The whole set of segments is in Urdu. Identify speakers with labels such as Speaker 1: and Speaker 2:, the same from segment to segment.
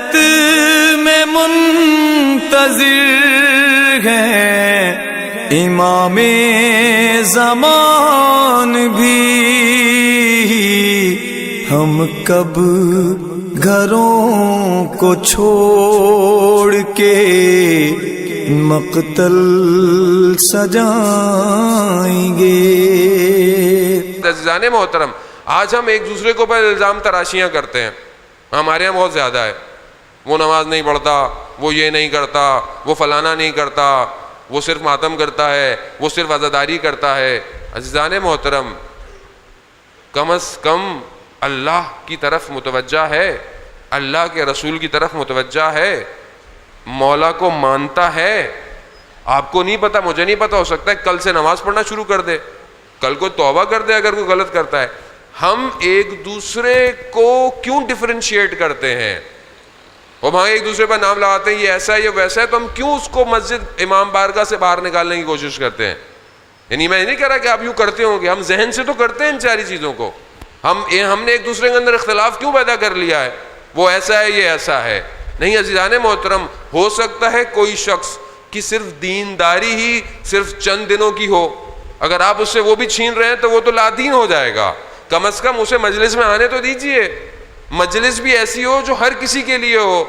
Speaker 1: رحمت میں منتظر ہیں امام زمان بھی، ہم کب گھروں کو چھوڑ کے مقتل سجائیں گے۔
Speaker 2: عزیزان محترم، آج ہم ایک دوسرے کو پر الزام تراشیاں کرتے ہیں، ہمارے یہاں بہت زیادہ ہے، وہ نماز نہیں پڑھتا، وہ یہ نہیں کرتا، وہ فلانا نہیں کرتا، وہ صرف ماتم کرتا ہے، وہ صرف عزاداری کرتا ہے۔ عزیزان محترم، کم از کم اللہ کی طرف متوجہ ہے، اللہ کے رسول کی طرف متوجہ ہے، مولا کو مانتا ہے۔ آپ کو نہیں پتا، مجھے نہیں پتا، ہو سکتا ہے کل سے نماز پڑھنا شروع کر دے، کل کو توبہ کر دے اگر کوئی غلط کرتا ہے۔ ہم ایک دوسرے کو کیوں ڈفرینشیٹ کرتے ہیں؟ وہ وہاں ایک دوسرے پر نام لگاتے ہیں، یہ ایسا ہے یہ ویسا ہے، تو ہم کیوں اس کو مسجد امام بارگاہ سے باہر نکالنے کی کوشش کرتے ہیں؟ یعنی میں نہیں کہہ رہا کہ آپ یوں کرتے ہوں گے، ہم ذہن سے تو کرتے ہیں ان ساری چیزوں کو۔ ہم نے ایک دوسرے کے اندر اختلاف کیوں پیدا کر لیا ہے؟ وہ ایسا ہے یہ ایسا ہے۔ نہیں عزیزان محترم، ہو سکتا ہے کوئی شخص کی صرف دینداری ہی صرف چند دنوں کی ہو، اگر آپ اس سے وہ بھی چھین رہے ہیں تو وہ تو لادین ہو جائے گا۔ کم از کم اسے مجلس میں آنے تو دیجئے، مجلس بھی ایسی ہو جو ہر کسی کے لیے ہو،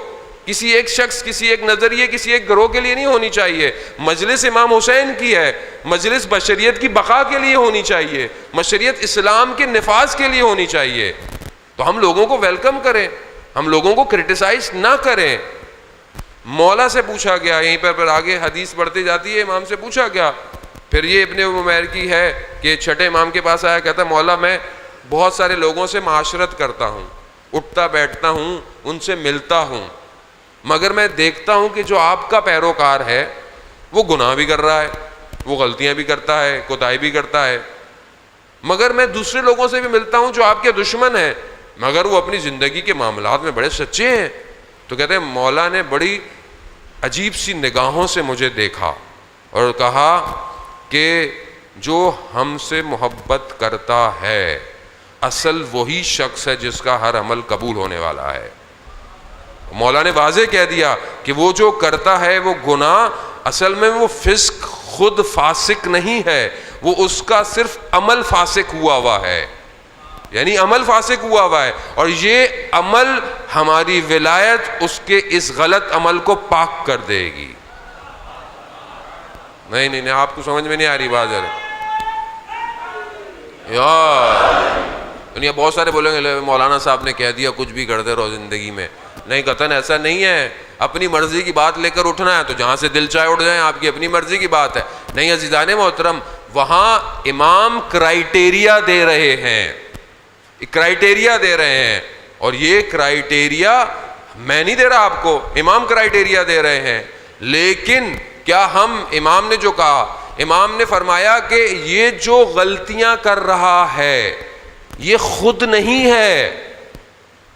Speaker 2: کسی ایک شخص، کسی ایک نظریے، کسی ایک گروہ کے لیے نہیں ہونی چاہیے۔ مجلس امام حسین کی ہے، مجلس بشریت کی بقا کے لیے ہونی چاہیے، بشریت اسلام کے نفاذ کے لیے ہونی چاہیے۔ تو ہم لوگوں کو ویلکم کریں، ہم لوگوں کو کرٹیسائز نہ کریں۔ مولا سے پوچھا گیا، یہیں پر پھر آگے حدیث بڑھتی جاتی ہے، امام سے پوچھا گیا، پھر یہ ابن عمیر کی ہے کہ چھٹے امام کے پاس آیا، کہتا مولا میں بہت سارے لوگوں سے معاشرت کرتا ہوں، اٹھتا بیٹھتا ہوں، ان سے ملتا ہوں، مگر میں دیکھتا ہوں کہ جو آپ کا پیروکار ہے وہ گناہ بھی کر رہا ہے، وہ غلطیاں بھی کرتا ہے، کوتاہی بھی کرتا ہے، مگر میں دوسرے لوگوں سے بھی ملتا ہوں جو آپ کے دشمن ہیں، مگر وہ اپنی زندگی کے معاملات میں بڑے سچے ہیں۔ تو کہتے ہیں مولا نے بڑی عجیب سی نگاہوں سے مجھے دیکھا اور کہا کہ جو ہم سے محبت کرتا ہے اصل وہی شخص ہے جس کا ہر عمل قبول ہونے والا ہے۔ مولا نے واضح کہہ دیا کہ وہ جو کرتا ہے وہ گناہ، اصل میں وہ فسق خود فاسق نہیں ہے، وہ اس کا صرف عمل فاسق ہوا ہے، یعنی عمل فاسق ہوا ہے، اور یہ عمل ہماری ولایت اس کے اس غلط عمل کو پاک کر دے گی۔ نہیں آپ کو سمجھ میں نہیں آ رہی بات یار، دنیا بہت سارے بولیں گے مولانا صاحب نے کہہ دیا کچھ بھی کرتے رہو زندگی میں۔ نہیں قطعاً ایسا نہیں ہے، اپنی مرضی کی بات لے کر اٹھنا ہے تو جہاں سے دل چاہے اٹھ جائیں، آپ کی اپنی مرضی کی بات ہے۔ نہیں عزیزان محترم، وہاں امام کرائیٹیریا دے رہے ہیں، کرائیٹیریا دے رہے ہیں، اور یہ کرائیٹیریا میں نہیں دے رہا آپ کو، امام کرائیٹیریا دے رہے ہیں۔ لیکن کیا ہم، امام نے جو کہا، امام نے فرمایا کہ یہ جو غلطیاں کر رہا ہے یہ خود نہیں ہے،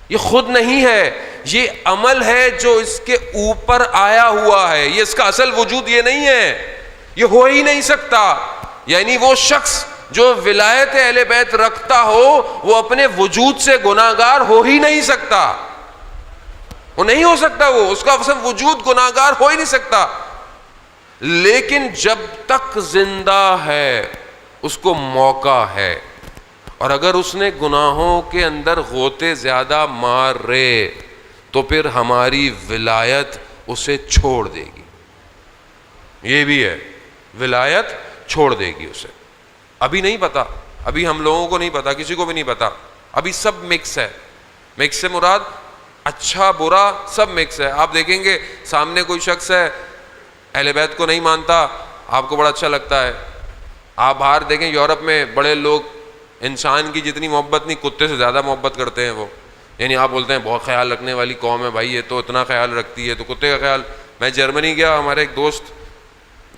Speaker 2: یہ خود نہیں ہے، یہ عمل ہے جو اس کے اوپر آیا ہوا ہے، یہ اس کا اصل وجود یہ نہیں ہے، یہ ہو ہی نہیں سکتا۔ یعنی وہ شخص جو ولایت اہل بیت رکھتا ہو وہ اپنے وجود سے گناہگار ہو ہی نہیں سکتا، وہ نہیں ہو سکتا، وہ اس کا اصل وجود گناہگار ہو ہی نہیں سکتا۔ لیکن جب تک زندہ ہے اس کو موقع ہے، اور اگر اس نے گناہوں کے اندر غوطے زیادہ مار رہے تو پھر ہماری ولایت اسے چھوڑ دے گی، یہ بھی ہے، ولایت چھوڑ دے گی اسے۔ ابھی نہیں پتا، ابھی ہم لوگوں کو نہیں پتا، کسی کو بھی نہیں پتا، ابھی سب مکس ہے۔ مکس سے مراد اچھا برا سب مکس ہے۔ آپ دیکھیں گے سامنے کوئی شخص ہے اہل بیت کو نہیں مانتا، آپ کو بڑا اچھا لگتا ہے۔ آپ باہر دیکھیں یورپ میں بڑے لوگ انسان کی جتنی محبت نہیں، کتے سے زیادہ محبت کرتے ہیں وہ، یعنی آپ بولتے ہیں بہت خیال رکھنے والی قوم ہے بھائی، یہ تو اتنا خیال رکھتی ہے، تو کتے کا خیال۔ میں جرمنی گیا، ہمارے ایک دوست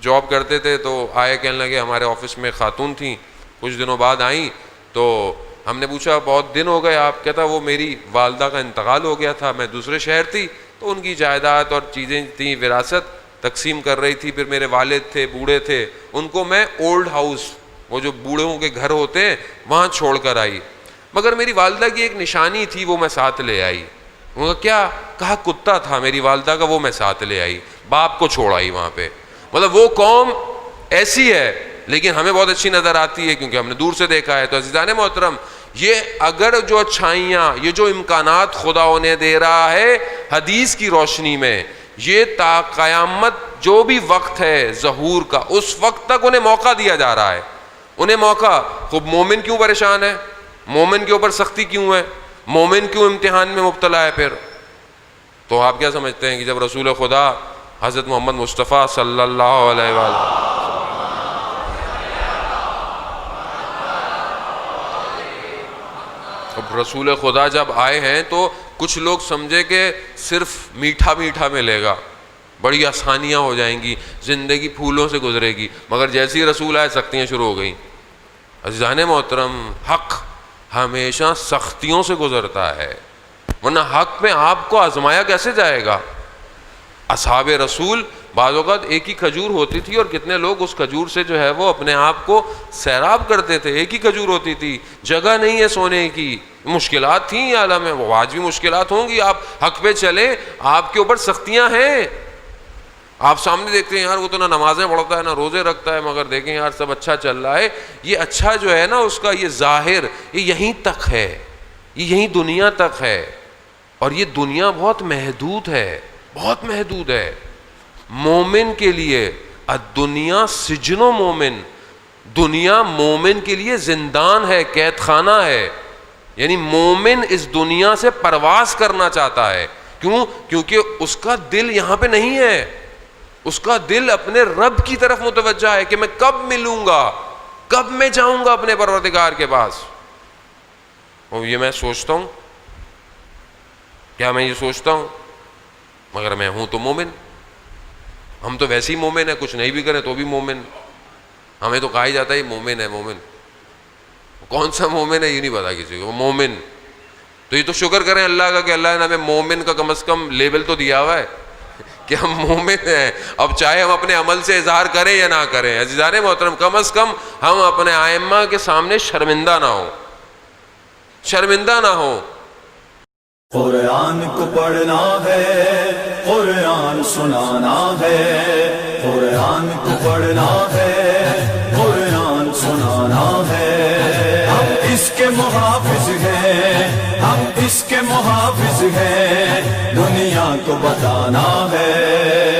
Speaker 2: جاب کرتے تھے تو آئے، کہنے لگے ہمارے آفس میں خاتون تھیں، کچھ دنوں بعد آئیں تو ہم نے پوچھا بہت دن ہو گئے آپ، کہتا وہ میری والدہ کا انتقال ہو گیا تھا، میں دوسرے شہر تھی تو ان کی جائیداد اور چیزیں تھیں، وراثت تقسیم کر رہی تھی، پھر میرے والد تھے بوڑھے تھے، ان کو میں اولڈ ہاؤس، وہ جو بوڑھوں کے گھر ہوتے ہیں وہاں چھوڑ کر آئی، مگر میری والدہ کی ایک نشانی تھی وہ میں ساتھ لے آئی، انہوں نے کیا کہا؟ کتا تھا میری والدہ کا، وہ میں ساتھ لے آئی، باپ کو چھوڑ آئی وہاں پہ. مطلب وہ قوم ایسی ہے لیکن ہمیں بہت اچھی نظر آتی ہے کیونکہ ہم نے دور سے دیکھا ہے. تو عزیزان محترم، یہ اگر جو اچھائیاں، یہ جو امکانات خدا انہیں دے رہا ہے حدیث کی روشنی میں، یہ تا قیامت جو بھی وقت ہے ظہور کا، اس وقت تک انہیں موقع دیا جا رہا ہے. انہیں موقع. خب مومن کیوں پریشان ہے؟ مومن کے اوپر سختی کیوں ہے؟ مومن کیوں امتحان میں مبتلا ہے پھر؟ تو آپ کیا سمجھتے ہیں کہ جب رسول خدا حضرت محمد مصطفیٰ صلی اللہ علیہ وآلہ رسول خدا جب آئے ہیں تو کچھ لوگ سمجھے کہ صرف میٹھا میٹھا ملے گا، بڑی آسانیاں ہو جائیں گی، زندگی پھولوں سے گزرے گی، مگر جیسے ہی رسول آئے سختیاں شروع ہو گئیں. عزیزان محترم، حق ہمیشہ سختیوں سے گزرتا ہے، ورنہ حق میں آپ کو آزمایا کیسے جائے گا؟ اصحاب رسول بعض اوقات ایک ہی کھجور ہوتی تھی اور کتنے لوگ اس کھجور سے جو ہے وہ اپنے آپ کو سیراب کرتے تھے. ایک ہی کھجور ہوتی تھی، جگہ نہیں ہے سونے کی، مشکلات تھیں عالم میں، وہ آج بھی مشکلات ہوں گی. آپ حق پہ چلیں، آپ کے اوپر سختیاں ہیں. آپ سامنے دیکھتے ہیں یار وہ تو نہ نمازیں پڑھتا ہے نہ روزے رکھتا ہے، مگر دیکھیں یار سب اچھا چل رہا ہے. یہ اچھا جو ہے نا اس کا یہ ظاہر، یہ یہیں تک ہے، یہ یہیں دنیا تک ہے، اور یہ دنیا بہت محدود ہے، بہت محدود ہے. مومن کے لیے الدنیا سجن و مومن، دنیا مومن کے لیے زندان ہے، قید خانہ ہے. یعنی مومن اس دنیا سے پرواز کرنا چاہتا ہے. کیوں؟ کیونکہ اس کا دل یہاں پہ نہیں ہے، اس کا دل اپنے رب کی طرف متوجہ ہے کہ میں کب ملوں گا، کب میں جاؤں گا اپنے پروردگار کے پاس. اور یہ میں سوچتا ہوں، کیا میں یہ سوچتا ہوں؟ مگر میں ہوں تو مومن. ہم تو ویسے ہی مومن ہیں، کچھ نہیں بھی کریں تو بھی مومن. ہمیں تو کہا ہی جاتا ہے مومن ہے. مومن کون سا مومن ہے یہ نہیں پتا کسی کو. مومن تو یہ تو شکر کریں اللہ کا کہ اللہ نے ہمیں مومن کا کم از کم لیبل تو دیا ہوا ہے کہ ہم مومن ہیں. اب چاہے ہم اپنے عمل سے اظہار کریں یا نہ کریں، عزیزان محترم کم از کم ہم اپنے ائمہ کے سامنے شرمندہ نہ ہوں، شرمندہ نہ ہوں.
Speaker 1: قرآن کو پڑھنا ہے، قرآن سنانا ہے، قرآن کو پڑھنا ہے، قرآن سنانا ہے. ہم اس کے محافظ ہیں، ہم اس کے محافظ ہیں، دنیا کو بتانا ہے.